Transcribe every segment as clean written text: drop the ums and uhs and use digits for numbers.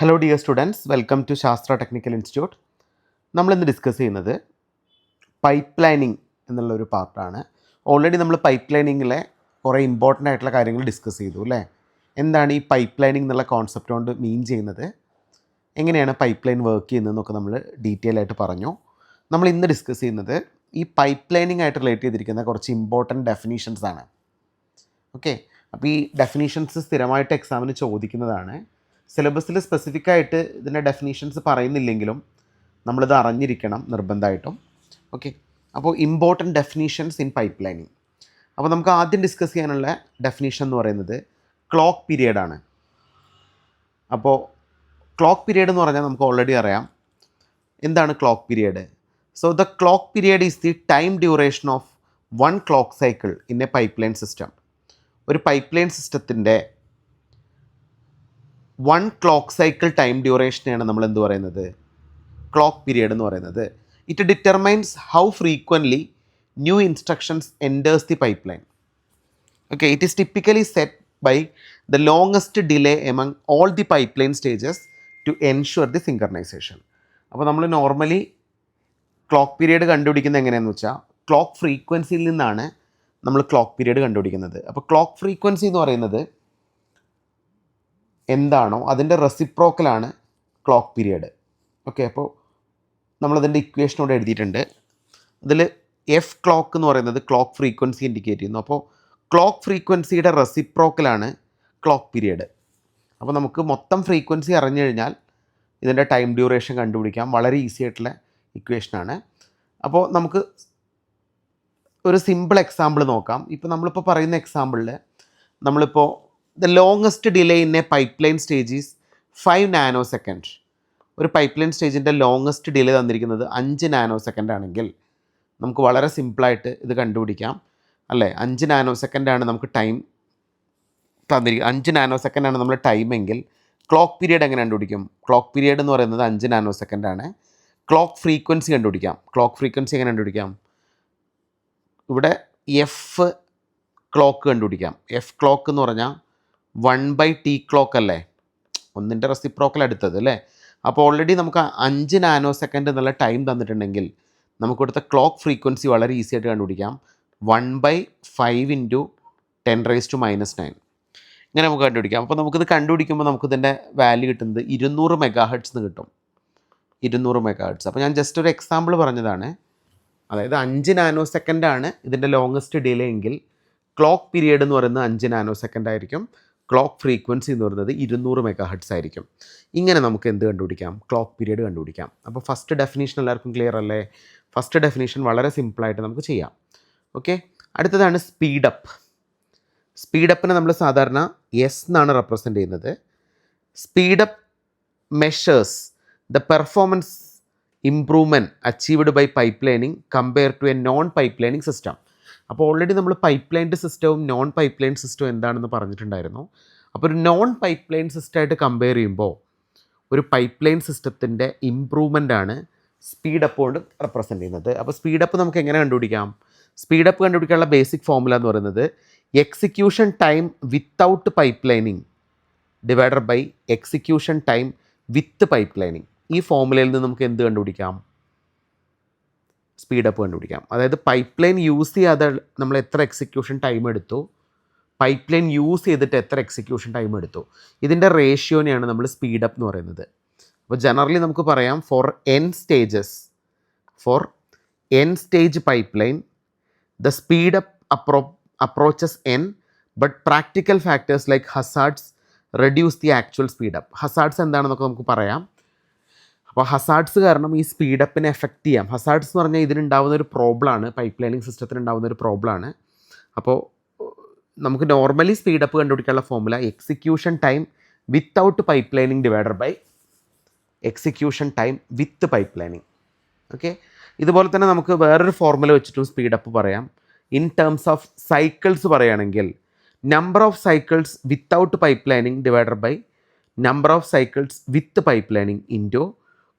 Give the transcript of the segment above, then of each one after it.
Hello dear students, welcome to Shastra technical institute. നമ്മളിന്ന് discuss ചെയ്യുന്നത് pipe lining എന്നുള്ളൊരു പാർട്ടാണ്. ഓൾറെഡി നമ്മൾ പൈപ്പ് ലൈനിങ്ങിലെ കുറേ ഇമ്പോർട്ടൻ്റ് ആയിട്ടുള്ള കാര്യങ്ങൾ ഡിസ്കസ് ചെയ്തു അല്ലേ. എന്താണ് ഈ പൈപ്പ് ലൈനിങ് എന്നുള്ള കോൺസെപ്റ്റ് കൊണ്ട് മീൻ ചെയ്യുന്നത്, എങ്ങനെയാണ് പൈപ്പ് ലൈൻ വർക്ക് ചെയ്യുന്നതെന്നൊക്കെ നമ്മൾ ഡീറ്റെയിൽ ആയിട്ട് പറഞ്ഞു. നമ്മൾ ഇന്ന് ഡിസ്കസ് ചെയ്യുന്നത് ഈ പൈപ്പ് ലൈനിങ് ആയിട്ട് റിലേറ്റ് ചെയ്തിരിക്കുന്ന കുറച്ച് ഇമ്പോർട്ടൻറ്റ് ഡെഫിനീഷൻസ് ആണ്. ഓക്കെ, അപ്പോൾ ഈ ഡെഫിനീഷൻസ് സ്ഥിരമായിട്ട് എക്സാമിന് ചോദിക്കുന്നതാണ്. സിലബസിൽ സ്പെസിഫിക് ആയിട്ട് ഇതിൻ്റെ ഡെഫിനീഷൻസ് പറയുന്നില്ലെങ്കിലും നമ്മളിത് അറിഞ്ഞിരിക്കണം നിർബന്ധമായിട്ടും. ഓക്കെ, അപ്പോൾ important definitions in pipe lining. അപ്പോൾ നമുക്ക് ആദ്യം ഡിസ്കസ് ചെയ്യാനുള്ള ഡെഫിനീഷൻ എന്ന് പറയുന്നത് ക്ലോക്ക് പീരിയഡാണ്. അപ്പോൾ ക്ലോക്ക് പീരിയഡ് എന്ന് പറഞ്ഞാൽ നമുക്ക് ഓൾറെഡി അറിയാം എന്താണ് clock period. So the clock period is the time duration of one clock cycle in a pipeline system. ഒരു പൈപ്പ് ലൈൻ സിസ്റ്റത്തിൻ്റെ വൺ ക്ലോക്ക് സൈക്കിൾ ടൈം ഡ്യൂറേഷനെയാണ് നമ്മൾ എന്ത് പറയുന്നത്, ക്ലോക്ക് പീരിയഡ് എന്ന് പറയുന്നത്. It determines how frequently new instructions enters the pipeline. Okay, it is typically set by the longest delay among all the pipeline stages to ensure the synchronisation. അപ്പോൾ നമ്മൾ normally clock period കണ്ടുപിടിക്കുന്നത് എങ്ങനെയാണെന്ന് വെച്ചാൽ clock ഫ്രീക്വൻസിയിൽ നിന്നാണ് നമ്മൾ clock period കണ്ടുപിടിക്കുന്നത്. അപ്പോൾ ക്ലോക്ക് ഫ്രീക്വൻസി എന്ന് പറയുന്നത് എന്താണോ അതിൻ്റെ റെസിപ്രോക്കലാണ് ക്ലോക്ക് പീരിയഡ്. ഓക്കെ, അപ്പോൾ നമ്മളതിൻ്റെ ഇക്വേഷനോടെ എഴുതിയിട്ടുണ്ട്. അതിൽ എഫ് ക്ലോക്ക് എന്ന് പറയുന്നത് ക്ലോക്ക് ഫ്രീക്വൻസി ഇൻഡിക്കേറ്റ് ചെയ്യുന്നു. അപ്പോൾ ക്ലോക്ക് ഫ്രീക്വൻസിയുടെ റെസിപ്രോക്കലാണ് ക്ലോക്ക് പീരിയഡ്. അപ്പോൾ നമുക്ക് മൊത്തം ഫ്രീക്വൻസി അറിഞ്ഞു കഴിഞ്ഞാൽ ഇതിൻ്റെ ടൈം ഡ്യൂറേഷൻ കണ്ടുപിടിക്കാം. വളരെ ഈസി ആയിട്ടുള്ള ഇക്വേഷനാണ്. അപ്പോൾ നമുക്ക് ഒരു സിമ്പിൾ എക്സാമ്പിൾ നോക്കാം. ഇപ്പോൾ നമ്മളിപ്പോൾ പറയുന്ന എക്സാമ്പിളിൽ നമ്മളിപ്പോൾ the longest delay in a pipe line stage is 5 nano second. ഒരു പൈപ്പ് ലൈൻ സ്റ്റേജിൻ്റെ ലോങ്ങസ്റ്റ് ഡിലേ തന്നിരിക്കുന്നത് 5 നാനോ സെക്കൻഡ് ആണെങ്കിൽ നമുക്ക് വളരെ സിമ്പിളായിട്ട് ഇത് കണ്ടുപിടിക്കാം അല്ലേ. 5 നാനോ സെക്കൻഡാണ് നമുക്ക് ടൈം തന്നിരിക്കുന്നത്. 5 നാനോ സെക്കൻഡാണ് നമ്മൾ ടൈമെങ്കിൽ ക്ലോക്ക് പീരിയഡ് എങ്ങനെ കണ്ടുപിടിക്കും? ക്ലോക്ക് പീരിയഡ് എന്ന് പറയുന്നത് 5 നാനോ സെക്കൻഡാണ്. ക്ലോക്ക് ഫ്രീക്വൻസി കണ്ടുപിടിക്കാം. ക്ലോക്ക് ഫ്രീക്വൻസി എങ്ങനെ കണ്ടുപിടിക്കാം? ഇവിടെ എഫ് ക്ലോക്ക് കണ്ടുപിടിക്കാം. എഫ് ക്ലോക്ക് എന്ന് പറഞ്ഞാൽ 1/t ക്ലോക്ക് അല്ലേ, ഒന്നിൻ്റെ റെസിപ്രോക്കൽ അടുത്തത് അല്ലേ. അപ്പോൾ ഓൾറെഡി നമുക്ക് 5 നാനോ സെക്കൻഡ് എന്നുള്ള ടൈം തന്നിട്ടുണ്ടെങ്കിൽ നമുക്കിവിടുത്തെ ക്ലോക്ക് ഫ്രീക്വൻസി വളരെ ഈസി ആയിട്ട് കണ്ടുപിടിക്കാം. 1/5 × 10⁻⁻⁹ ഇങ്ങനെ നമുക്ക് കണ്ടുപിടിക്കാം. അപ്പോൾ നമുക്കിത് കണ്ടുപിടിക്കുമ്പോൾ നമുക്കിതിൻ്റെ വാല്യൂ കിട്ടുന്നത് 200 മെഗാഹെർട്സ് എന്ന് കിട്ടും. 200 മെഗാഹെർട്സ്. അപ്പോൾ ഞാൻ ജസ്റ്റ് ഒരു എക്സാമ്പിൾ പറഞ്ഞതാണ്. അതായത് 5 നാനോ സെക്കൻഡാണ് ഇതിൻ്റെ ലോങ്ങസ്റ്റ് ഡിലേ എങ്കിൽ ക്ലോക്ക് പീരിയഡ് എന്ന് പറയുന്നത് 5 നാനോ സെക്കൻഡ് ആയിരിക്കും. ക്ലോക്ക് ഫ്രീക്വൻസി എന്ന് പറയുന്നത് 200 മെഗാഹെർട്സ് ആയിരിക്കും. ഇങ്ങനെ നമുക്ക് എന്ത് കണ്ടുപിടിക്കാം? ക്ലോക്ക് പീരിയഡ് കണ്ടുപിടിക്കാം. അപ്പോൾ ഫസ്റ്റ് ഡെഫിനീഷൻ എല്ലാവർക്കും ക്ലിയർ അല്ലേ? ഫസ്റ്റ് ഡെഫിനീഷൻ വളരെ സിമ്പിളായിട്ട് നമുക്ക് ചെയ്യാം. ഓക്കെ, അടുത്തതാണ് സ്പീഡപ്പ്. സ്പീഡപ്പിനെ നമ്മൾ സാധാരണ എസ് എന്നാണ് റെപ്രസെൻ്റ് ചെയ്യുന്നത്. Speedup measures the performance improvement achieved by pipe lining compare to a non pipe lining system. അപ്പോൾ ഓൾറെഡി നമ്മൾ പൈപ്പ് ലൈൻ്റെ സിസ്റ്റവും നോൺ പൈപ്പ് ലൈൻ സിസ്റ്റവും എന്താണെന്ന് പറഞ്ഞിട്ടുണ്ടായിരുന്നു. അപ്പോൾ ഒരു നോൺ പൈപ്പ് ലൈൻ സിസ്റ്റമായിട്ട് കമ്പയർ ചെയ്യുമ്പോൾ ഒരു പൈപ്പ് ലൈൻ സിസ്റ്റത്തിൻ്റെ ഇമ്പ്രൂവ്മെൻ്റ് ആണ് സ്പീഡപ്പ് കൊണ്ട് റെപ്രസെൻ്റ് ചെയ്യുന്നത്. അപ്പോൾ സ്പീഡപ്പ് നമുക്ക് എങ്ങനെ കണ്ടുപിടിക്കാം? സ്പീഡപ്പ് കണ്ടുപിടിക്കാനുള്ള ബേസിക് ഫോർമുല എന്ന് പറയുന്നത് execution time without pipe lining divided by execution time with pipe lining. ഈ ഫോർമുലയിൽ നിന്ന് നമുക്ക് എന്ത് കണ്ടുപിടിക്കാം? സ്പീഡപ്പ് കണ്ടുപിടിക്കാം. അതായത് പൈപ്പ് ലൈൻ യൂസ് ചെയ്യാതെ നമ്മൾ എത്ര എക്സിക്യൂഷൻ ടൈം എടുത്തു, പൈപ്പ് ലൈൻ യൂസ് ചെയ്തിട്ട് എത്ര എക്സിക്യൂഷൻ ടൈം എടുത്തു, ഇതിൻ്റെ റേഷ്യോനെയാണ് നമ്മൾ സ്പീഡപ്പ് എന്ന് പറയുന്നത്. അപ്പോൾ ജനറലി നമുക്ക് പറയാം for N stage pipe line the speedup approaches N but practical factors like hazards reduce the actual speedup. Hazards എന്താണെന്നൊക്കെ നമുക്ക് പറയാം. അപ്പോൾ ഹസാർഡ്സ് കാരണം ഈ സ്പീഡപ്പിനെ എഫക്റ്റ് ചെയ്യാം. ഹസാർഡ്സ് എന്ന് പറഞ്ഞാൽ ഇതിനുണ്ടാകുന്ന ഒരു പ്രോബ്ലമാണ്, പൈപ്പ് ലൈനിങ് സിസ്റ്റത്തിന് ഉണ്ടാകുന്ന ഒരു പ്രോബ്ലമാണ്. അപ്പോൾ നമുക്ക് നോർമലി സ്പീഡപ്പ് കണ്ടുപിടിക്കാനുള്ള formula execution time without pipe lining divided by execution time with pipe lining. Okay, ഇതുപോലെ തന്നെ നമുക്ക് വേറൊരു ഫോർമുല വെച്ചിട്ടും സ്പീഡപ്പ് പറയാം. ഇൻ ടേംസ് ഓഫ് സൈക്കിൾസ് പറയുകയാണെങ്കിൽ number of cycles without pipe lining divided by number of cycles with pipe lining into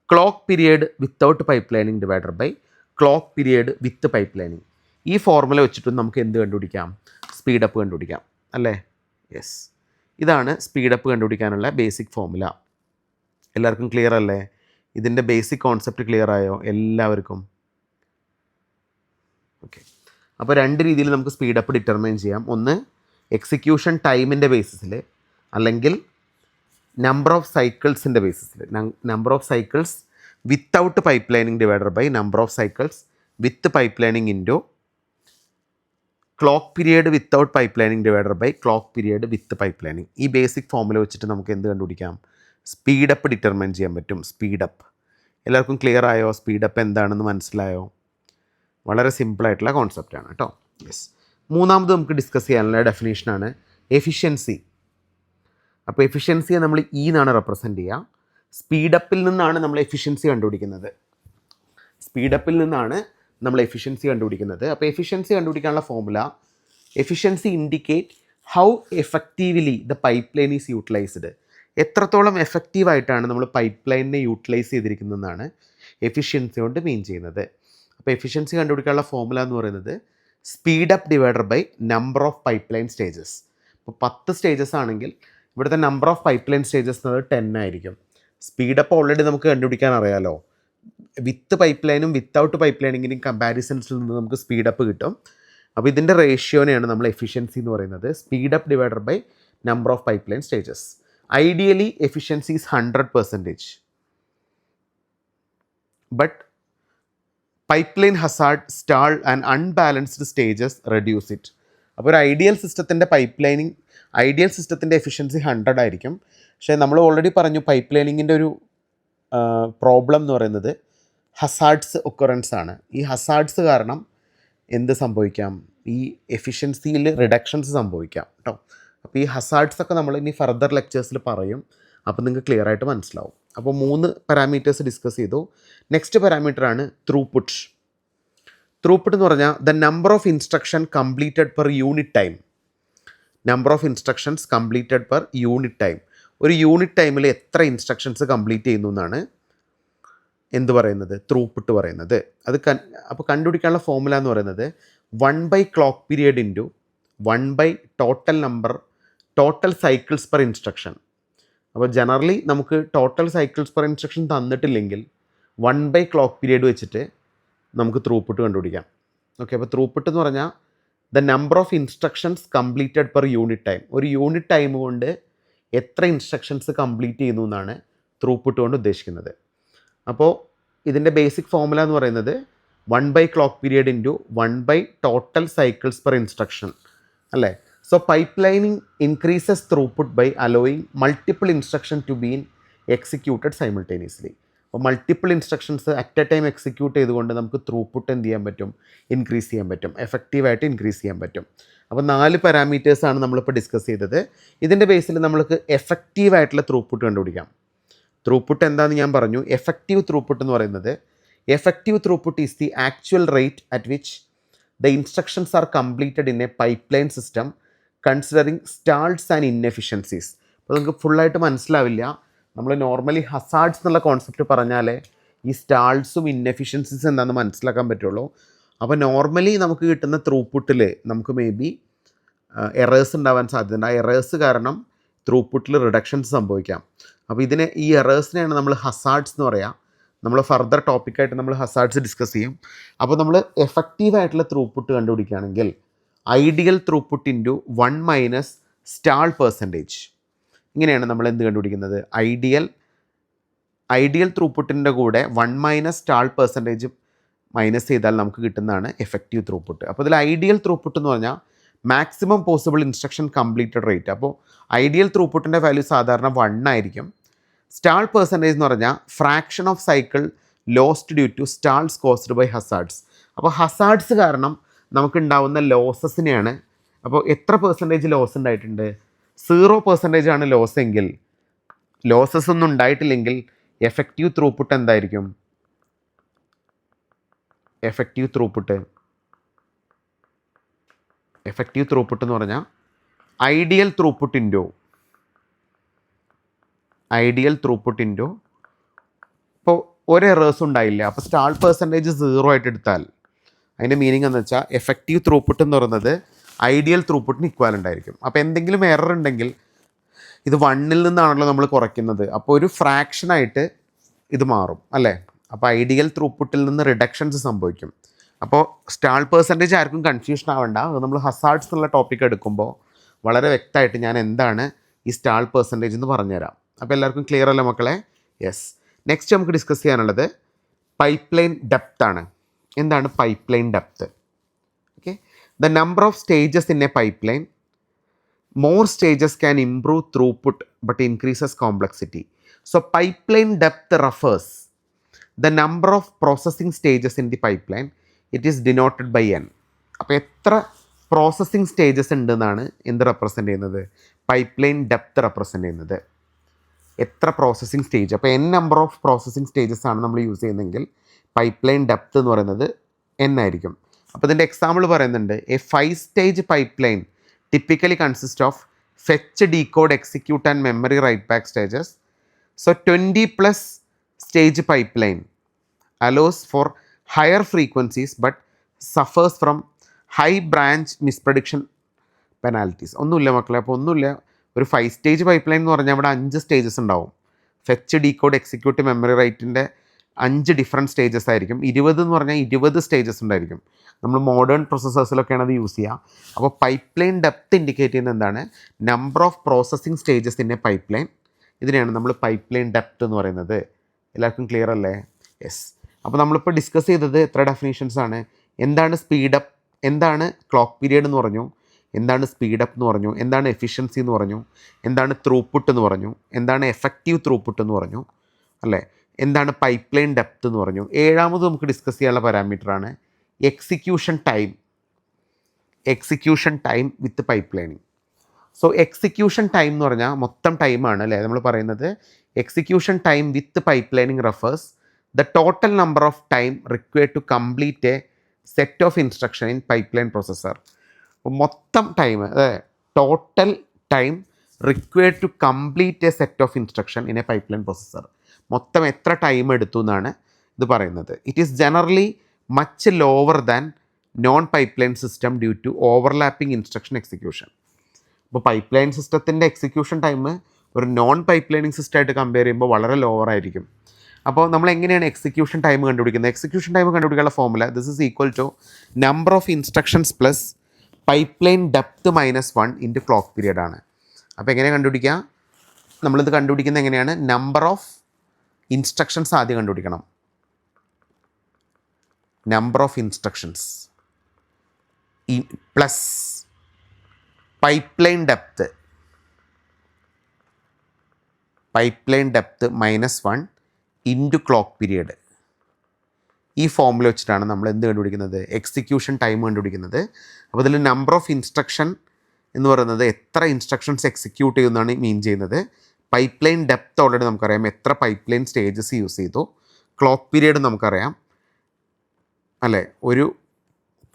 clock period without pipe lining divided by clock period with pipe lining. ഈ formula വെച്ചിട്ടും നമുക്ക് എന്ത് കണ്ടുപിടിക്കാം? Speed up കണ്ടുപിടിക്കാം അല്ലേ. Yes, ഇതാണ് speed up കണ്ടുപിടിക്കാനുള്ള basic formula. എല്ലാവർക്കും ക്ലിയർ അല്ലേ? ഇതിൻ്റെ ബേസിക് കോൺസെപ്റ്റ് ക്ലിയർ ആയോ എല്ലാവർക്കും? ഓക്കെ. അപ്പോൾ രണ്ട് രീതിയിൽ നമുക്ക് സ്പീഡപ്പ് ഡിറ്റർമൈൻ ചെയ്യാം. ഒന്ന് എക്സിക്യൂഷൻ ടൈമിൻ്റെ ബേസിസിൽ, അല്ലെങ്കിൽ നമ്പർ ഓഫ് സൈക്കിൾസിൻ്റെ ബേസിസിൽ. Number of cycles without pipe lining divided by number of cycles with pipe lining into clock period without pipe lining divided by clock period with pipe lining. ഈ basic formula വെച്ചിട്ട് നമുക്ക് എന്ത് കണ്ടുപിടിക്കാം? Speed up determine ചെയ്യാൻ പറ്റും. Speed up എല്ലാവർക്കും clear ആയോ? Speed up എന്താണെന്ന് മനസ്സിലായോ? വളരെ സിമ്പിളായിട്ടുള്ള കോൺസെപ്റ്റാണ് കേട്ടോ. യെസ്. മൂന്നാമത് നമുക്ക് ഡിസ്കസ് ചെയ്യാനുള്ള ഡെഫിനേഷനാണ് എഫിഷ്യൻസി. അപ്പോൾ എഫിഷ്യൻസിയെ നമ്മൾ എന്നാണ് റെപ്രസെൻ്റ് ചെയ്യുക. സ്പീഡപ്പിൽ നിന്നാണ് നമ്മൾ എഫിഷ്യൻസി കണ്ടുപിടിക്കുന്നത്. സ്പീഡപ്പിൽ നിന്നാണ് നമ്മൾ എഫിഷ്യൻസി കണ്ടുപിടിക്കുന്നത്. അപ്പോൾ എഫിഷ്യൻസി കണ്ടുപിടിക്കാനുള്ള formula, efficiency indicate how effectively the pipe line is utilised. എത്രത്തോളം എഫക്റ്റീവായിട്ടാണ് നമ്മൾ പൈപ്പ് ലൈനിനെ യൂട്ടിലൈസ് ചെയ്തിരിക്കുന്നതെന്നാണ് എഫിഷ്യൻസി കൊണ്ട് മീൻ ചെയ്യുന്നത്. അപ്പോൾ എഫിഷ്യൻസി കണ്ടുപിടിക്കാനുള്ള ഫോമുല എന്ന് പറയുന്നത് speedup divided by number of pipeline stages. ഇപ്പോൾ 10 സ്റ്റേജസ് ആണെങ്കിൽ ഇവിടുത്തെ number of pipeline stages എന്നത് 10 ആയിരിക്കും. സ്പീഡപ്പ് ഓൾറെഡി നമുക്ക് കണ്ടുപിടിക്കാൻ അറിയാലോ. വിത്ത് പൈപ്പ് ലൈനും വിത്തൗട്ട് പൈപ്പ് ലൈനിങ്ങിനും കമ്പാരിസൺസിൽ നിന്ന് നമുക്ക് സ്പീഡപ്പ് കിട്ടും. അപ്പോൾ ഇതിൻ്റെ റേഷ്യോനെയാണ് നമ്മൾ എഫിഷ്യൻസി എന്ന് പറയുന്നത്. Speedup divided by number of pipeline stages. Ideally efficiency is 100%. But pipeline hazard, stall and unbalanced stages reduce it. അപ്പോൾ ഒരു ഐഡിയൽ സിസ്റ്റത്തിൻ്റെ എഫിഷ്യൻസി 100 ആയിരിക്കും. പക്ഷേ നമ്മൾ ഓൾറെഡി പറഞ്ഞു പൈപ്പ് ലൈനിങ്ങിൻ്റെ ഒരു പ്രോബ്ലം എന്ന് പറയുന്നത് ഹസാർഡ്സ് ഒക്കറൻസ് ആണ്. ഈ ഹസാർഡ്സ് കാരണം എന്ത് സംഭവിക്കാം? ഈ എഫിഷ്യൻസിയിൽ റിഡക്ഷൻസ് സംഭവിക്കാം കേട്ടോ. അപ്പോൾ ഈ ഹസാർഡ്സ് ഒക്കെ നമ്മൾ ഇനി ഫർദർ ലെക്ചേഴ്സിൽ പറയും. അപ്പോൾ നിങ്ങൾക്ക് ക്ലിയർ ആയിട്ട് മനസ്സിലാവും. അപ്പോൾ 3 പാരാമീറ്റേഴ്സ് ഡിസ്കസ് ചെയ്തു. നെക്സ്റ്റ് പാരാമീറ്ററാണ് ത്രൂപുട്ട്. ത്രൂപുട്ട് എന്ന് പറഞ്ഞാൽ the number of instruction completed per unit time. Number of instructions completed per unit time. ഒരു യൂണിറ്റ് ടൈമിൽ എത്ര ഇൻസ്ട്രക്ഷൻസ് കംപ്ലീറ്റ് ചെയ്യുന്നു എന്നാണ് എന്ത് പറയുന്നത്? ത്രൂപുട്ട് പറയുന്നത്. അത് അപ്പോൾ കണ്ടുപിടിക്കാനുള്ള ഫോമുല എന്ന് പറയുന്നത് 1/clock period ഇൻറ്റു 1/ടോട്ടൽ സൈക്കിൾസ് പെർ ഇൻസ്ട്രക്ഷൻ. അപ്പോൾ ജനറലി നമുക്ക് ടോട്ടൽ സൈക്കിൾസ് പെർ ഇൻസ്ട്രക്ഷൻ തന്നിട്ടില്ലെങ്കിൽ 1/clock period വെച്ചിട്ട് നമുക്ക് ത്രൂപുട്ട് കണ്ടുപിടിക്കാം. ഓക്കെ. അപ്പോൾ ത്രൂപുട്ട് എന്ന് പറഞ്ഞാൽ the number of instructions completed per unit time. ഒരു യൂണിറ്റ് ടൈം കൊണ്ട് എത്ര ഇൻസ്ട്രക്ഷൻസ് കംപ്ലീറ്റ് ചെയ്യുന്നു എന്നാണ് ത്രൂപുട്ട് കൊണ്ട് ഉദ്ദേശിക്കുന്നത്. അപ്പോൾ ഇതിൻ്റെ ബേസിക് ഫോമുല എന്ന് പറയുന്നത് 1/clock period ഇൻറ്റു 1/ടോട്ടൽ സൈക്കിൾസ് പെർ ഇൻസ്ട്രക്ഷൻ അല്ലേ. So pipelining increases throughput by allowing multiple instruction to been executed simultaneously. അപ്പോൾ multiple instructions at a time execute ചെയ്തുകൊണ്ട് നമുക്ക് ത്രൂപുട്ട് എന്ത് ചെയ്യാൻ പറ്റും? ഇൻക്രീസ് ചെയ്യാൻ പറ്റും. എഫക്റ്റീവായിട്ട് ഇൻക്രീസ് ചെയ്യാൻ പറ്റും. അപ്പോൾ 4 പാരാമീറ്റേഴ്സാണ് നമ്മളിപ്പോൾ ഡിസ്കസ് ചെയ്തത്. ഇതിൻ്റെ ബേസിൽ നമ്മൾക്ക് എഫക്റ്റീവായിട്ടുള്ള ത്രൂപുട്ട് കണ്ടുപിടിക്കാം. ത്രൂപുട്ട് എന്താണെന്ന് ഞാൻ പറഞ്ഞു. എഫക്റ്റീവ് ത്രൂപുട്ട് എന്ന് പറയുന്നത്, effective throughput is the actual rate at which the instructions R completed in a pipeline system considering stalls and inefficiencies. അപ്പോൾ നമുക്ക് ഫുള്ളായിട്ട് മനസ്സിലാവില്ല. നമ്മൾ നോർമലി ഹസാർഡ്സ് എന്നുള്ള കോൺസെപ്റ്റ് പറഞ്ഞാലേ ഈ സ്റ്റാൾസും ഇൻഎഫിഷ്യൻസീസ് എന്താണെന്ന് മനസ്സിലാക്കാൻ പറ്റുള്ളൂ. അപ്പോൾ നോർമലി നമുക്ക് കിട്ടുന്ന ത്രൂപുട്ടിൽ നമുക്ക് മേ ബി എറേഴ്സ് ഉണ്ടാവാൻ സാധ്യതയുണ്ട്. ആ എറേഴ്സ് കാരണം ത്രൂപുട്ടിൽ റിഡക്ഷൻസ് സംഭവിക്കാം. അപ്പോൾ ഈ എറേഴ്സിനെയാണ് നമ്മൾ ഹസാർഡ്സ് എന്ന് പറയുക. നമ്മൾ ഫർദർ ടോപ്പിക്കായിട്ട് നമ്മൾ ഹസാർഡ്സ് ഡിസ്കസ് ചെയ്യും. അപ്പോൾ നമ്മൾ എഫക്റ്റീവായിട്ടുള്ള ത്രൂപുട്ട് കണ്ടുപിടിക്കുകയാണെങ്കിൽ ideal throughput into 1 - stall percentage. ഇങ്ങനെയാണ് നമ്മൾ എന്ത് കണ്ടുപിടിക്കുന്നത്? ഐഡിയൽ ത്രൂപുട്ടിൻ്റെ കൂടെ 1 - സ്റ്റാൾ പെർസെൻറ്റേജ് മൈനസ് ചെയ്താൽ നമുക്ക് കിട്ടുന്നതാണ് എഫക്റ്റീവ് ത്രൂപുട്ട്. അപ്പോൾ ഇതിൽ ഐഡിയൽ ത്രൂപുട്ട് എന്ന് പറഞ്ഞാൽ maximum possible instruction completed rate. അപ്പോൾ ഐഡിയൽ ത്രൂപുട്ടിൻ്റെ വാല്യൂ സാധാരണ 1 ആയിരിക്കും. സ്റ്റാൾ പെർസെൻറ്റേജ് എന്ന് പറഞ്ഞാൽ fraction of cycle lost due to stalls caused by hazards. അപ്പോൾ ഹസാർഡ്സ് കാരണം നമുക്കുണ്ടാവുന്ന ലോസസിനെയാണ്. അപ്പോൾ എത്ര പെർസെൻറ്റേജ് ലോസ് ഉണ്ടായിട്ടുണ്ട്? 0% ആണ് ലോസ് എങ്കിൽ, ലോസസ് ഒന്നും ഉണ്ടായിട്ടില്ലെങ്കിൽ എഫക്റ്റീവ് ത്രൂപുട്ട് എന്തായിരിക്കും? എഫക്റ്റീവ് ത്രൂപുട്ട് എന്ന് പറഞ്ഞാൽ ഐഡിയൽ ത്രൂപുട്ട് ഇൻറ്റു ഇപ്പോൾ ഒരു എറേഴ്സും ഉണ്ടായില്ല. അപ്പോൾ സ്റ്റാൾ പെർസെൻറ്റേജ് 0 ആയിട്ട് എടുത്താൽ അതിൻ്റെ മീനിങ് എന്ന് വെച്ചാൽ എഫക്റ്റീവ് ത്രൂപുട്ട് എന്ന് പറയുന്നത് ഐഡിയൽ ത്രൂപുട്ടിന് ഇക്വാലൻ്റ് ആയിരിക്കും. അപ്പോൾ എന്തെങ്കിലും എറർ ഉണ്ടെങ്കിൽ ഇത് 1ൽ നിന്നാണല്ലോ നമ്മൾ കുറയ്ക്കുന്നത്. അപ്പോൾ ഒരു ഫ്രാക്ഷനായിട്ട് ഇത് മാറും അല്ലേ. അപ്പോൾ ഐഡിയൽ ത്രൂപുട്ടിൽ നിന്ന് റിഡക്ഷൻസ് സംഭവിക്കും. അപ്പോൾ സ്റ്റാൾ പെർസെൻറ്റേജ് ആർക്കും കൺഫ്യൂഷൻ ആവണ്ട. അത് നമ്മൾ ഹസാർഡ്സ് എന്നുള്ള ടോപ്പിക് എടുക്കുമ്പോൾ വളരെ വ്യക്തമായിട്ട് ഞാൻ എന്താണ് ഈ സ്റ്റാൾ പെർസെൻറ്റേജ് എന്ന് പറഞ്ഞുതരാം. അപ്പോൾ എല്ലാവർക്കും ക്ലിയർ അല്ലേ മക്കളെ? യെസ്. നെക്സ്റ്റ് നമുക്ക് ഡിസ്കസ് ചെയ്യാനുള്ളത് പൈപ്പ് ലൈൻ ഡെപ്ത് ആണ്. എന്താണ് pipe line depth? Okay, the number of stages in a pipe line. More stages can improve throughput but increases complexity. So pipeline depth refers the number of processing stages in the pipeline. It is denoted by n. അപ്പോൾ എത്ര processing stages ഉണ്ടെന്നാണ് എന്ത് represent ചെയ്യുന്നത്? Pipe line depth represent ചെയ്യുന്നത്. എത്ര processing stage, അപ്പോൾ n number of processing stages ആണ് നമ്മൾ യൂസ് ചെയ്യുന്നതെങ്കിൽ പൈപ്പ് ലൈൻ ഡെപ്ത് എന്ന് പറയുന്നത് n ആയിരിക്കും. അപ്പോൾ ഇതിൻ്റെ എക്സാമ്പിൾ പറയുന്നുണ്ട്, A 5 stage pipe line typically consist of fetch, decode, execute and memory write back stages. So 20+ stage pipeline allows for higher frequencies but suffers from high branch misprediction penalties. ഒന്നുമില്ല മക്കളെ, അപ്പോൾ ഒന്നുമില്ല. ഒരു 5 stage pipe line എന്ന് പറഞ്ഞാൽ അവിടെ 5 stages ഉണ്ടാവും. Fetch, decode, execute, memory റൈറ്റിൻ്റെ 5 ഡിഫറെൻറ്റ് സ്റ്റേജസ് ആയിരിക്കും. 20 എന്ന് പറഞ്ഞാൽ 20 സ്റ്റേജസ് ഉണ്ടായിരിക്കും. നമ്മൾ മോഡേൺ പ്രൊസസ്സേഴ്സിലൊക്കെയാണ് അത് യൂസ് ചെയ്യുക. അപ്പോൾ പൈപ്പ് ലൈൻ ഡെപ്ത് ഇൻഡിക്കേറ്റ് ചെയ്യുന്നത് എന്താണ്? Number of processing stages in a pipe line. ഇതിനെയാണ് നമ്മൾ പൈപ്പ് ലൈൻ ഡെപ്ത് എന്ന് പറയുന്നത്. എല്ലാവർക്കും ക്ലിയർ അല്ലേ? യെസ്. അപ്പോൾ നമ്മളിപ്പോൾ ഡിസ്കസ് ചെയ്തത് എത്ര ഡെഫിനേഷൻസ് ആണ്? എന്താണ് സ്പീഡപ്പ്, എന്താണ് ക്ലോക്ക് പീരിയഡ് എന്ന് പറഞ്ഞു, എന്താണ് സ്പീഡപ്പ് എന്ന് പറഞ്ഞു, എന്താണ് എഫിഷ്യൻസി എന്ന് പറഞ്ഞു, എന്താണ് ത്രൂപുട്ട് എന്ന് പറഞ്ഞു, എന്താണ് എഫക്റ്റീവ് ത്രൂപുട്ട് എന്ന് പറഞ്ഞു അല്ലേ, എന്താണ് പൈപ്പ് ലൈൻ ഡെപ്ത് എന്ന് പറഞ്ഞു. 7ാമത് നമുക്ക് ഡിസ്കസ് ചെയ്യാനുള്ള പാരാമീറ്ററാണ് execution time. Execution time with pipe lining. So execution time എന്ന് പറഞ്ഞാൽ മൊത്തം ടൈമാണ് അല്ലേ നമ്മൾ പറയുന്നത്. Execution time with pipe lining refers the total number of time required to complete a set of instruction in pipeline processor. മൊത്തം time, total time required to complete a set of instruction in a pipeline processor. മൊത്തം എത്ര time എടുത്തു എന്നാണ് ഇത് പറയുന്നത്. It is generally much lower than non pipe line system due to overlapping instruction execution. അപ്പോൾ pipe line സിസ്റ്റത്തിൻ്റെ execution time ഒരു non pipe lining സിസ്റ്റമായിട്ട് കമ്പയർ ചെയ്യുമ്പോൾ വളരെ ലോവർ ആയിരിക്കും. അപ്പോൾ നമ്മൾ എങ്ങനെയാണ് എക്സിക്യൂഷൻ ടൈം കണ്ടുപിടിക്കുന്നത്? എക്സിക്യൂഷൻ ടൈം കണ്ടുപിടിക്കാനുള്ള formula this is equal to number of instructions plus pipeline depth -1 into clock period ആണ്. അപ്പോൾ എങ്ങനെ കണ്ടുപിടിക്കുക? നമ്മളിത് കണ്ടുപിടിക്കുന്നത് എങ്ങനെയാണ്? നമ്പർ ഓഫ് ഇൻസ്ട്രക്ഷൻസ് ആദ്യം കണ്ടുപിടിക്കണം. Number of instructions plus pipeline depth, pipe line depth -1 into clock period. ഈ ഫോർമുല വെച്ചിട്ടാണ് നമ്മൾ എന്ത് കണ്ടുപിടിക്കുന്നത്? എക്സിക്യൂഷൻ ടൈം കണ്ടുപിടിക്കുന്നത്. അപ്പോൾ ഇതിൽ നമ്പർ ഓഫ് ഇൻസ്ട്രക്ഷൻ എന്ന് പറയുന്നത് എത്ര ഇൻസ്ട്രക്ഷൻസ് എക്സിക്യൂട്ട് ചെയ്യുന്നതാണ് മീൻ ചെയ്യുന്നത്. പൈപ്പ് ലൈൻ ഡെപ്ത് ഓൾറെഡി നമുക്കറിയാം, എത്ര പൈപ്പ് ലൈൻ സ്റ്റേജസ് യൂസ് ചെയ്തു. ക്ലോക്ക് പീരിയഡ് നമുക്കറിയാം അല്ലേ, ഒരു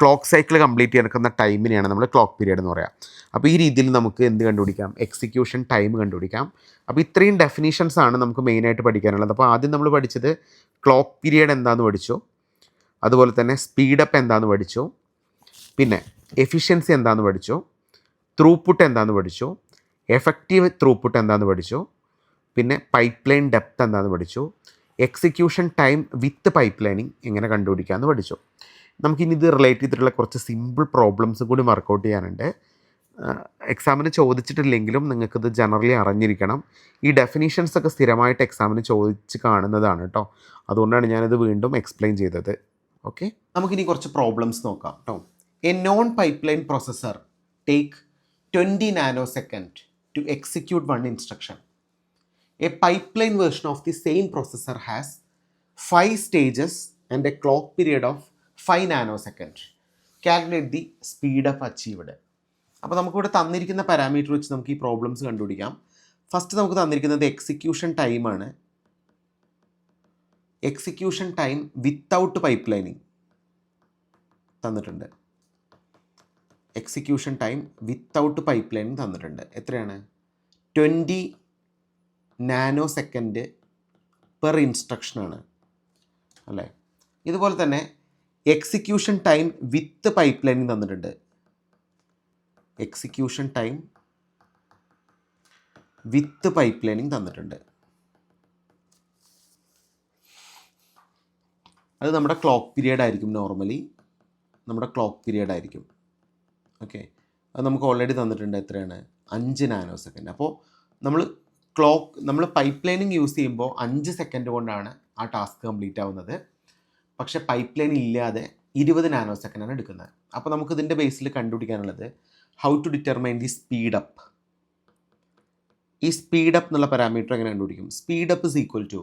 ക്ലോക്ക് സൈക്കിൾ കംപ്ലീറ്റ് ചെയ്യാൻ എടുക്കുന്ന ടൈമിനെയാണ് നമ്മൾ ക്ലോക്ക് പീരിയഡ് എന്ന് പറയാം. അപ്പോൾ ഈ രീതിയിൽ നമുക്ക് എന്ത് കണ്ടുപിടിക്കാം? എക്സിക്യൂഷൻ ടൈം കണ്ടുപിടിക്കാം. അപ്പോൾ ഇത്രയും ഡെഫിനീഷൻസ് ആണ് നമുക്ക് മെയിനായിട്ട് പഠിക്കാനുള്ളത്. അപ്പോൾ ആദ്യം നമ്മൾ പഠിച്ചത് ക്ലോക്ക് പീരിയഡ് എന്താണെന്ന് പഠിച്ചു, അതുപോലെ തന്നെ സ്പീഡപ്പ് എന്താണെന്ന് പഠിച്ചു, പിന്നെ എഫിഷ്യൻസി എന്താണെന്ന് പഠിച്ചു, ത്രൂപുട്ട് എന്താണെന്ന് പഠിച്ചു, എഫക്റ്റീവ് ത്രൂപുട്ട് എന്താണെന്ന് പഠിച്ചു, പിന്നെ പൈപ്പ് ലൈൻ ഡെപ്ത് എന്താണെന്ന് പഠിച്ചു, execution time with pipe lining എങ്ങനെ കണ്ടുപിടിക്കാമെന്ന് പഠിച്ചു. നമുക്കിനി ഇത് റിലേറ്റ് ചെയ്തിട്ടുള്ള കുറച്ച് സിമ്പിൾ പ്രോബ്ലംസ് കൂടി വർക്കൗട്ട് ചെയ്യാനുണ്ട്. എക്സാമിന് ചോദിച്ചിട്ടില്ലെങ്കിലും നിങ്ങൾക്കിത് ജനറലി അറിഞ്ഞിരിക്കണം. ഈ ഡെഫിനീഷൻസ് ഒക്കെ സ്ഥിരമായിട്ട് എക്സാമിന് ചോദിച്ച് കാണുന്നതാണ് കേട്ടോ. അതുകൊണ്ടാണ് ഞാനിത് വീണ്ടും എക്സ്പ്ലെയിൻ ചെയ്തത്. ഓക്കെ, നമുക്കിനി കുറച്ച് പ്രോബ്ലംസ് നോക്കാം കേട്ടോ. A non pipe line processor take 20 nanosecond to execute 1 instruction. A pipeline version of the same processor has 5 stages and a clock period of 5 nanoseconds. Calculate the speed up achieved. അപ്പോൾ നമുക്കിവിടെ തന്നിരിക്കുന്ന parameter വെച്ച് നമുക്ക് ഈ problems കണ്ടുപിടിക്കാം. First നമുക്ക് തന്നിരിക്കുന്നത് execution ടൈമാണ്. Execution time without pipe lining തന്നിട്ടുണ്ട്. Execution time without pipe lining തന്നിട്ടുണ്ട്. എത്രയാണ്? 20 നാനോസെക്കൻഡ് പെർ ഇൻസ്ട്രക്ഷനാണ് അല്ലേ. ഇതുപോലെ തന്നെ execution time with pipe lining തന്നിട്ടുണ്ട്. Execution time with pipe lining തന്നിട്ടുണ്ട്. അത് നമ്മുടെ ക്ലോക്ക് പീരിയഡ് ആയിരിക്കും, നോർമലി നമ്മുടെ ക്ലോക്ക് പീരിയഡ് ആയിരിക്കും. ഓക്കെ, അത് നമുക്ക് ഓൾറെഡി തന്നിട്ടുണ്ട്. എത്രയാണ്? 5 നാനോ സെക്കൻഡ്. അപ്പോൾ നമ്മൾ പൈപ്പ് ലൈനിങ് യൂസ് ചെയ്യുമ്പോൾ 5 സെക്കൻഡ് കൊണ്ടാണ് ആ ടാസ്ക് കംപ്ലീറ്റ് ആവുന്നത്. പക്ഷേ പൈപ്പ് ലൈൻ ഇല്ലാതെ 20 നാനോ സെക്കൻഡാണ് എടുക്കുന്നത്. അപ്പോൾ നമുക്ക് ഇതിൻ്റെ ബേസിൽ കണ്ടുപിടിക്കാനുള്ളത് how to determine the speedup. ഈ സ്പീഡപ്പ് എന്നുള്ള പാരാമീറ്റർ എങ്ങനെ കണ്ടുപിടിക്കും? Speedup is equal to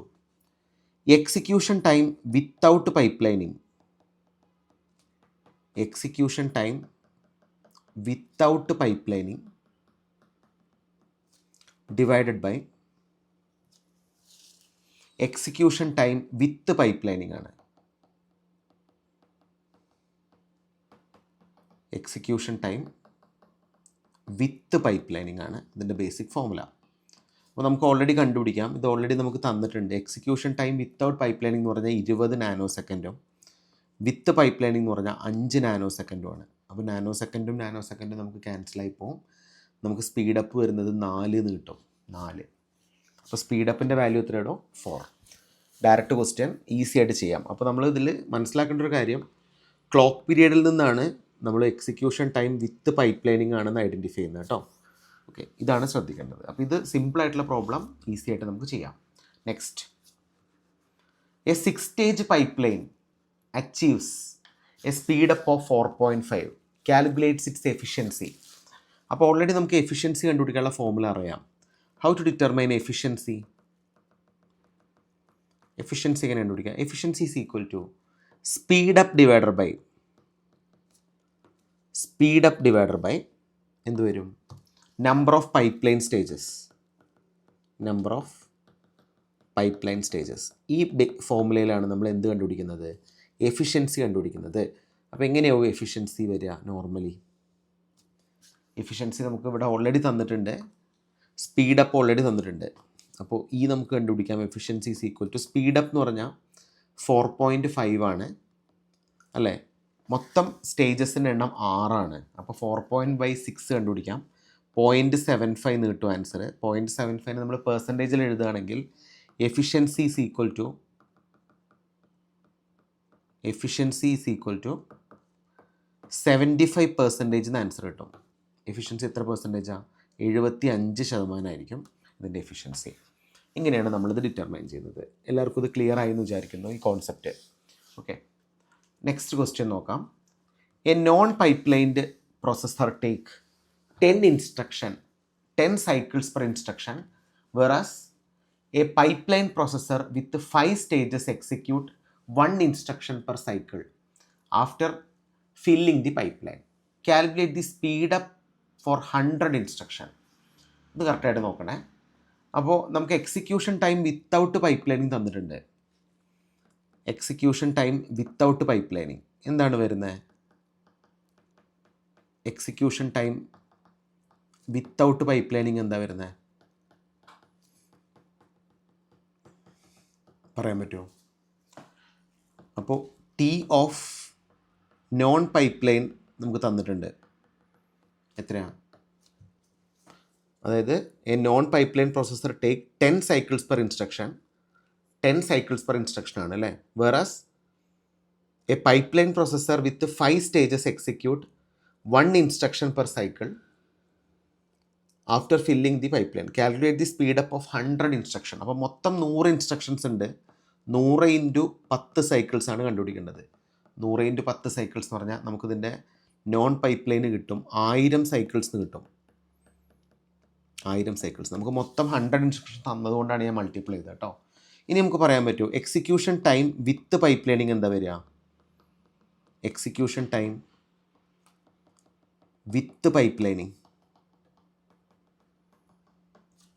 execution time without pipe lining. Execution time without pipe lining divided by execution time with pipe lining ആണ്. Execution time with pipe lining ആണ് ഇതിൻ്റെ basic formula. അപ്പോൾ നമുക്ക് already കണ്ടുപിടിക്കാം. ഇത് ഓൾറെഡി നമുക്ക് തന്നിട്ടുണ്ട്. Execution time without pipe lining എന്ന് പറഞ്ഞാൽ 20 നാനോ സെക്കൻഡും വിത്ത് പൈപ്പ് ലൈനിങ് എന്ന് പറഞ്ഞാൽ 5 നാനോ സെക്കൻഡുമാണ്. അപ്പോൾ നാനോ സെക്കൻഡും നമുക്ക് ക്യാൻസലായി പോകും. നമുക്ക് സ്പീഡപ്പ് വരുന്നത് 4 എന്ന് കിട്ടും. 4. അപ്പോൾ സ്പീഡപ്പിൻ്റെ വാല്യൂ എത്രയാണോ? 4. ഡയറക്റ്റ് ക്വസ്റ്റ്യൻ ഈസി ആയിട്ട് ചെയ്യാം. അപ്പോൾ നമ്മൾ ഇതിൽ മനസ്സിലാക്കേണ്ട ഒരു കാര്യം, ക്ലോക്ക് പീരിയഡിൽ നിന്നാണ് നമ്മൾ execution time with pipe lining ആണെന്ന് ഐഡൻറ്റിഫൈ ചെയ്യുന്നത് കേട്ടോ. ഓക്കെ, ഇതാണ് ശ്രദ്ധിക്കേണ്ടത്. അപ്പോൾ ഇത് സിമ്പിളായിട്ടുള്ള പ്രോബ്ലം ഈസി ആയിട്ട് നമുക്ക് ചെയ്യാം. Next, A 6 stage pipe line achieves a speed up of 4.5. Calculates its efficiency. അപ്പോൾ ഓൾറെഡി നമുക്ക് എഫിഷ്യൻസി കണ്ടുപിടിക്കാനുള്ള ഫോർമുല അറിയാം. How to determine efficiency? Efficiency എങ്ങനെ കണ്ടുപിടിക്കാം? Efficiency is equal to speed up divider by എന്ത് വരും? Number of pipeline stages. ഈ ഫോർമുലയിലാണ് നമ്മൾ എന്ത് കണ്ടുപിടിക്കുന്നത്? എഫിഷ്യൻസി കണ്ടുപിടിക്കുന്നത്. അപ്പോൾ എങ്ങനെയാവും എഫിഷ്യൻസി വരിക? നോർമലി എഫിഷ്യൻസി നമുക്ക് ഇവിടെ ഓൾറെഡി തന്നിട്ടുണ്ട്, സ്പീഡപ്പ് ഓൾറെഡി തന്നിട്ടുണ്ട്. അപ്പോൾ ഈ നമുക്ക് കണ്ടുപിടിക്കാം. Efficiency is equal to speedup എന്ന് പറഞ്ഞാൽ 4.5 ആണ് അല്ലേ? മൊത്തം സ്റ്റേജസിൻ്റെ എണ്ണം 6 ആണ്. അപ്പോൾ 4.6 കണ്ടുപിടിക്കാം. 0.75 എന്ന് കിട്ടും ആൻസർ. 0.75 നമ്മൾ പെർസെൻറ്റേജിൽ എഴുതുകയാണെങ്കിൽ എഫിഷ്യൻസി ഈസ് ഈക്വൽ ടു 75% എന്ന് ആൻസർ കിട്ടും. എഫിഷ്യൻസി എത്ര പെർസെൻറ്റേജാണ്? 75% ആയിരിക്കും ഇതിൻ്റെ എഫിഷ്യൻസി. ഇങ്ങനെയാണ് നമ്മളിത് ഡിറ്റർമൈൻ ചെയ്യുന്നത്. എല്ലാവർക്കും ഇത് ക്ലിയർ ആയി എന്ന് വിചാരിക്കുന്നു ഈ കോൺസെപ്റ്റ്. ഓക്കെ, നെക്സ്റ്റ് ക്വസ്റ്റ്യൻ നോക്കാം. A non pipe lined processor take 10 instruction, 10 cycles per instruction, whereas a pipeline processor with 5 stages execute 1 instruction per cycle after filling the pipeline. Calculate the speed up for 100 instruction. ഇത് കറക്റ്റായിട്ട് നോക്കണേ. അപ്പോൾ നമുക്ക് execution time without pipe lining തന്നിട്ടുണ്ട്. Execution time without pipe lining എന്താണ് വരുന്നത്? Execution time without pipe lining എന്താ വരുന്നത്? പറയാൻ പറ്റുമോ? അപ്പോൾ T of non pipe line നമുക്ക് തന്നിട്ടുണ്ട്. എത്രയാണ്? അതായത് a non pipe line processor take 10 cycles per instruction. 10 cycles per instruction ആണ് അല്ലേ? വേറാസ് A pipeline processor with 5 stages execute 1 instruction per cycle after filling the pipe line. Calculate the speed up of 100 instruction. അപ്പോൾ മൊത്തം 100 instructions ഉണ്ട്. 100 × 10 cycles ആണ് കണ്ടുപിടിക്കേണ്ടത്. 100 × 10 cycles എന്ന് പറഞ്ഞാൽ നമുക്കിതിൻ്റെ നോൺ പൈപ്പ് ലൈന് കിട്ടും 1000 സൈക്കിൾസ് കിട്ടും. 1000 സൈക്കിൾസ്. നമുക്ക് മൊത്തം 100 ഇൻസ്ട്രക്ഷൻ തന്നതുകൊണ്ടാണ് ഞാൻ മൾട്ടിപ്ലൈ ചെയ്തത് കേട്ടോ. ഇനി നമുക്ക് പറയാൻ പറ്റുമോ execution time with pipe lining എന്താ വരിക? Execution time with pipe lining.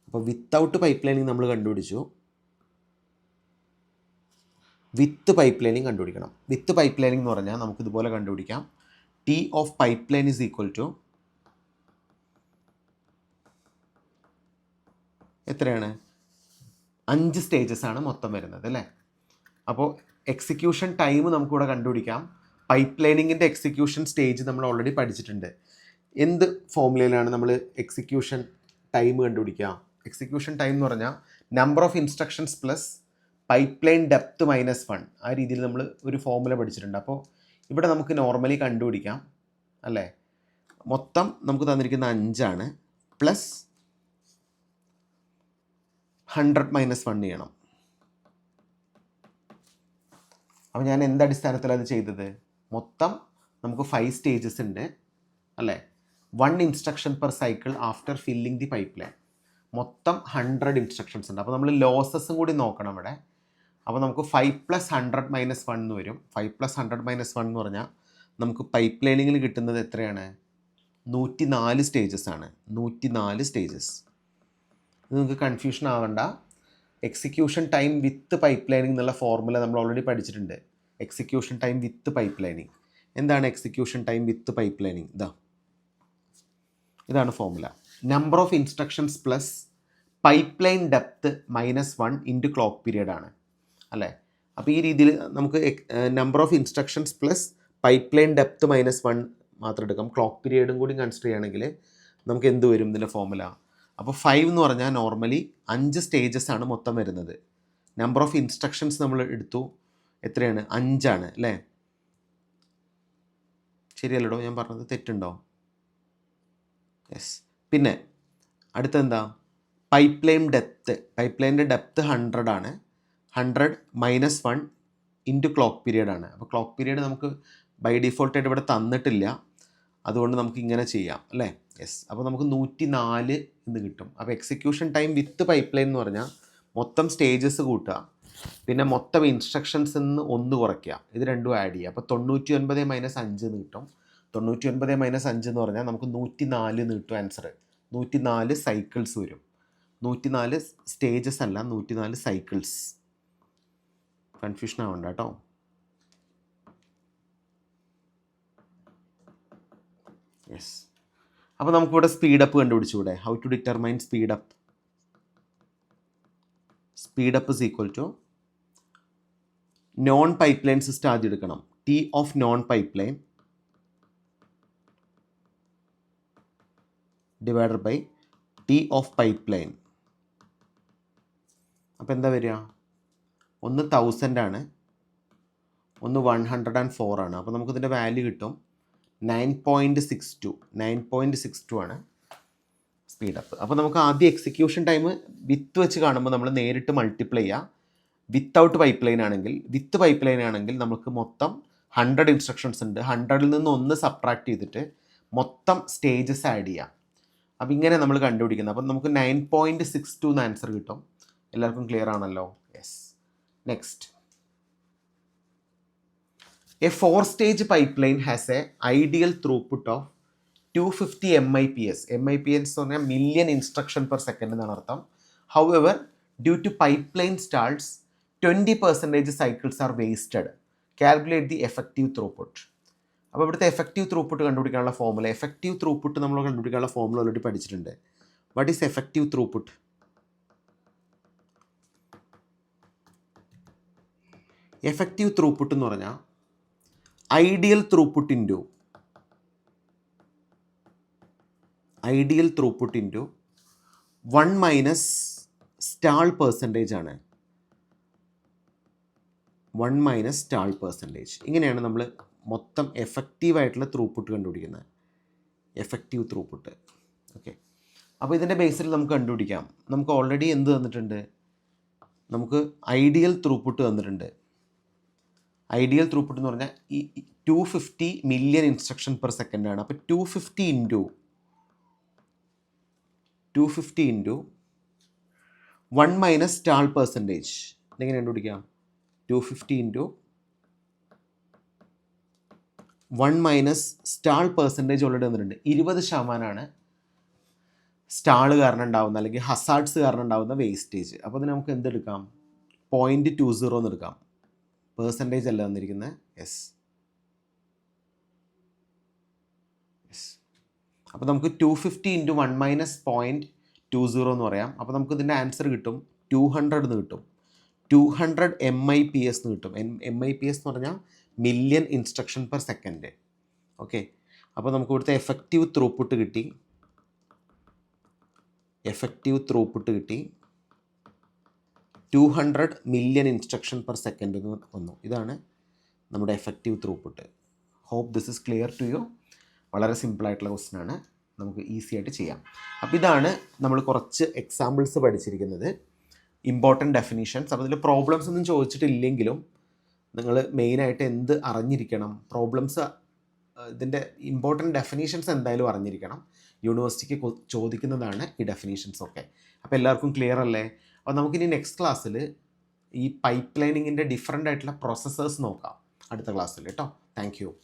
അപ്പോൾ വിത്തൗട്ട് പൈപ്പ് ലൈനിങ് നമ്മൾ കണ്ടുപിടിച്ചു. വിത്ത് പൈപ്പ് ലൈനിങ് കണ്ടുപിടിക്കണം. വിത്ത് പൈപ്പ് ലൈനിങ് എന്ന് പറഞ്ഞാൽ നമുക്കിതുപോലെ കണ്ടുപിടിക്കാം. T of pipeline is equal to എത്രയാണ്? 5 സ്റ്റേജസ് ആണ് മൊത്തം വരുന്നത് അല്ലേ? അപ്പോൾ എക്സിക്യൂഷൻ ടൈം നമുക്കിവിടെ കണ്ടുപിടിക്കാം. പൈപ്പ് ലൈനിങ്ങിൻ്റെ എക്സിക്യൂഷൻ സ്റ്റേജ് നമ്മൾ ഓൾറെഡി പഠിച്ചിട്ടുണ്ട്. എന്ത് ഫോർമുലയിലാണ് നമ്മൾ എക്സിക്യൂഷൻ ടൈം കണ്ടുപിടിക്കുക? എക്സിക്യൂഷൻ ടൈം എന്ന് പറഞ്ഞാൽ number of instructions plus pipeline depth -1 ആ രീതിയിൽ നമ്മൾ ഒരു ഫോർമുല പഠിച്ചിട്ടുണ്ട്. അപ്പോൾ ഇവിടെ നമുക്ക് നോർമലി കണ്ടുപിടിക്കാം അല്ലേ. മൊത്തം നമുക്ക് തന്നിരിക്കുന്ന 5 പ്ലസ് 100 - 1 ചെയ്യണം. അപ്പോൾ ഞാൻ എന്ത് അടിസ്ഥാനത്തിലാണ് അത് ചെയ്തത്? മൊത്തം നമുക്ക് 5 സ്റ്റേജസ് ഉണ്ട് അല്ലേ. 1 instruction per cycle after filling the pipe line. മൊത്തം 100 ഇൻസ്ട്രക്ഷൻസ് ഉണ്ട്. അപ്പോൾ നമ്മൾ ലോസസും കൂടി നോക്കണം ഇവിടെ. അപ്പോൾ നമുക്ക് 5 + 100 - 1 എന്ന് വരും. 5 + 100 - 1 എന്ന് പറഞ്ഞാൽ നമുക്ക് പൈപ്പ് ലൈനിങ്ങിൽ കിട്ടുന്നത് എത്രയാണ്? 104 സ്റ്റേജസ് ആണ്. 104 സ്റ്റേജസ്. ഇത് നിങ്ങൾക്ക് കൺഫ്യൂഷൻ ആവണ്ട. Execution time with pipe lining എന്നുള്ള ഫോർമുല നമ്മൾ ഓൾറെഡി പഠിച്ചിട്ടുണ്ട്. Execution time with pipe lining. എന്താണ് execution time with pipe lining? ഇതാണ് formula. Number of instructions plus pipeline depth -1 into clock period ആണ് അല്ലേ. അപ്പോൾ ഈ രീതിയിൽ നമുക്ക് number of instructions plus pipeline depth -1 മാത്രം എടുക്കാം. ക്ലോക്ക് പീരിയഡും കൂടി കൺസിഡർ ചെയ്യുകയാണെങ്കിൽ നമുക്ക് എന്ത് വരും ഇതിൻ്റെ ഫോർമുല? അപ്പോൾ 5 എന്ന് പറഞ്ഞാൽ നോർമലി 5 സ്റ്റേജസ് ആണ് മൊത്തം വരുന്നത്. നമ്പർ ഓഫ് ഇൻസ്ട്രക്ഷൻസ് നമ്മൾ എടുത്തു എത്രയാണ്? 5 ആണ് അല്ലേ. ശരിയല്ലടോ ഞാൻ പറഞ്ഞത്? തെറ്റുണ്ടോ? യെസ്. പിന്നെ അടുത്തെന്താ? Pipeline depth. പൈപ്പ് ലൈനിൻ്റെ ഡെപ്ത് 100 ആണ്. 100 - 1 ഇൻറ്റു ക്ലോക്ക് പീരിയഡ് ആണ്. അപ്പോൾ ക്ലോക്ക് പീരിയഡ് നമുക്ക് ബൈ ഡിഫോൾട്ടായിട്ട് ഇവിടെ തന്നിട്ടില്ല. അതുകൊണ്ട് നമുക്ക് ഇങ്ങനെ ചെയ്യാം അല്ലേ. യെസ്. അപ്പോൾ നമുക്ക് 104 എന്ന് കിട്ടും. അപ്പോൾ execution time with pipe line എന്ന് പറഞ്ഞാൽ മൊത്തം സ്റ്റേജസ് കൂട്ടുക, പിന്നെ മൊത്തം ഇൻസ്ട്രക്ഷൻസ് നിന്ന് 1 കുറയ്ക്കുക, ഇത് രണ്ടും ആഡ് ചെയ്യുക. അപ്പോൾ 99 - 5 എന്ന് കിട്ടും. 99 - 5 എന്ന് പറഞ്ഞാൽ നമുക്ക് 104 എന്ന് കിട്ടും ആൻസർ. 104 സൈക്കിൾസ് വരും. 104 സ്റ്റേജസ് അല്ല, 104 സൈക്കിൾസ്. കൺഫ്യൂഷൻ ആവണ്ട കേട്ടോ. യെസ്. അപ്പോൾ നമുക്കിവിടെ സ്പീഡപ്പ് കണ്ടുപിടിച്ചുകൂടെ? How to determine speedup? Speedup is equal to non pipe line system ആദ്യം എടുക്കണം. T of non pipe line divided by T of pipeline. അപ്പോൾ എന്താ വരിക? ഒന്ന് 1000 ആണ്, ഒന്ന് 104 ആണ്. അപ്പോൾ നമുക്കിതിൻ്റെ വാല്യൂ കിട്ടും 9.62. 9.62 ആണ് സ്പീഡപ്പ്. അപ്പോൾ നമുക്ക് ആദ്യം എക്സിക്യൂഷൻ ടൈം വിത്ത് വെച്ച് കാണുമ്പോൾ നമ്മൾ നേരിട്ട് മൾട്ടിപ്ലൈ ചെയ്യുക. വിത്തൗട്ട് പൈപ്പ് ലൈൻ ആണെങ്കിൽ, വിത്ത് പൈപ്പ് ലൈൻ ആണെങ്കിൽ നമുക്ക് മൊത്തം 100 ഇൻസ്ട്രക്ഷൻസ് ഉണ്ട്. 100ൽ നിന്ന് 1 സബ്ട്രാക്ട് ചെയ്തിട്ട് മൊത്തം സ്റ്റേജസ് ആഡ് ചെയ്യാം. അപ്പോൾ ഇങ്ങനെ നമ്മൾ കണ്ടുപിടിക്കുന്നത്. അപ്പം നമുക്ക് 9.62 എന്ന് ആൻസർ കിട്ടും. എല്ലാവർക്കും ക്ലിയർ ആണല്ലോ? Yes. Next, A 4-stage pipeline has a ideal throughput of 250 MIPS. MIPS എന്ന് പറഞ്ഞാൽ മില്യൺ ഇൻസ്ട്രക്ഷൻ പെർ സെക്കൻഡ് എന്നാണ് അർത്ഥം. However, due to pipeline stalls 20% cycles are wasted. Calculate the effective throughput. അപ്പോൾ ഇവിടുത്തെ എഫക്റ്റീവ് ത്രൂപുട്ട് കണ്ടുപിടിക്കാനുള്ള formula, effective throughput നമ്മൾ കണ്ടുപിടിക്കാനുള്ള formula already പഠിച്ചിട്ടുണ്ട്. What is effective throughput? Effective throughput എന്ന് പറഞ്ഞാൽ ideal throughput into 1 minus stall percentage ആണ്. 1 minus stall percentage. ഇങ്ങനെയാണ് നമ്മൾ മൊത്തം എഫക്റ്റീവായിട്ടുള്ള ത്രൂപുട്ട് കണ്ടുപിടിക്കുന്നത്. Effective throughput. ഓക്കെ. അപ്പോൾ ഇതിൻ്റെ ബേസിൽ നമുക്ക് കണ്ടുപിടിക്കാം. നമുക്ക് ഓൾറെഡി എന്ത് തന്നിട്ടുണ്ട്? നമുക്ക് ഐഡിയൽ ത്രൂപുട്ട് തന്നിട്ടുണ്ട്. ഐഡിയൽ ത്രൂപുട്ട് എന്ന് പറഞ്ഞാൽ ഈ 250 മില്യൺ ഇൻസ്ട്രക്ഷൻ പെർ സെക്കൻഡ് ആണ്. അപ്പോൾ 250 ഇൻറ്റു 1 മൈനസ് സ്റ്റാൾ പെർസെൻറ്റേജ്. ഇതെങ്ങനെ കണ്ടുപിടിക്കാം? 250 into 1 minus stall percentage already വന്നിട്ടുണ്ട്. 20% സ്റ്റാൾ കാരണം ഉണ്ടാകുന്ന, അല്ലെങ്കിൽ ഹസാർഡ്സ് കാരണം ഉണ്ടാകുന്ന വേസ്റ്റേജ്. അപ്പോൾ അത് നമുക്ക് എന്തെടുക്കാം? 0.20 എന്ന് എടുക്കാം. പെർസെൻറ്റേജ് അല്ല തന്നിരിക്കുന്നത്. യെസ്. അപ്പോൾ നമുക്ക് 250 ഇൻറ്റു 1 മൈനസ് 0.20 എന്ന് പറയാം. അപ്പോൾ നമുക്ക് ഇതിൻ്റെ ആൻസർ കിട്ടും 200 എന്ന് കിട്ടും. 200 MIPS എന്ന് കിട്ടും. MIPS എന്ന് പറഞ്ഞാൽ million instruction per second. Okay. അപ്പോൾ നമുക്ക് ഇവിടുത്തെ എഫക്റ്റീവ് ത്രൂപുട്ട് കിട്ടി. എഫക്റ്റീവ് ത്രൂപുട്ട് കിട്ടി 200 മില്യൺ ഇൻസ്ട്രക്ഷൻ പെർ സെക്കൻഡ് എന്ന് വന്നു. ഇതാണ് നമ്മുടെ effective throughput. Hope this is clear to you. വളരെ സിമ്പിളായിട്ടുള്ള ക്വസ്റ്റ്യൻ ആണ്, നമുക്ക് ഈസി ആയിട്ട് ചെയ്യാം. അപ്പോൾ ഇതാണ് നമ്മൾ കുറച്ച് എക്സാമ്പിൾസ് പഠിച്ചിരിക്കുന്നത്, ഇമ്പോർട്ടൻറ്റ് ഡെഫിനീഷൻസ്. അപ്പോൾ ഇതിൽ പ്രോബ്ലംസ് ഒന്നും ചോദിച്ചിട്ടില്ലെങ്കിലും നിങ്ങൾ മെയിനായിട്ട് എന്ത് അറിഞ്ഞിരിക്കണം, പ്രോബ്ലംസ് ഇതിൻ്റെ ഇമ്പോർട്ടൻറ്റ് ഡെഫിനീഷൻസ് എന്തായാലും അറിഞ്ഞിരിക്കണം. യൂണിവേഴ്സിറ്റിക്ക് ചോദിക്കുന്നതാണ് ഈ ഡെഫിനീഷൻസ് ഒക്കെ. അപ്പോൾ എല്ലാവർക്കും ക്ലിയർ അല്ലേ? അപ്പോൾ നമുക്കിനി നെക്സ്റ്റ് ക്ലാസ്സിൽ ഈ പൈപ്പ് ലൈനിങ്ങിൻ്റെ ഡിഫറെൻ്റ് ആയിട്ടുള്ള പ്രോസസ്സേഴ്സ് നോക്കാം അടുത്ത ക്ലാസ്സിൽ കേട്ടോ. Thank you.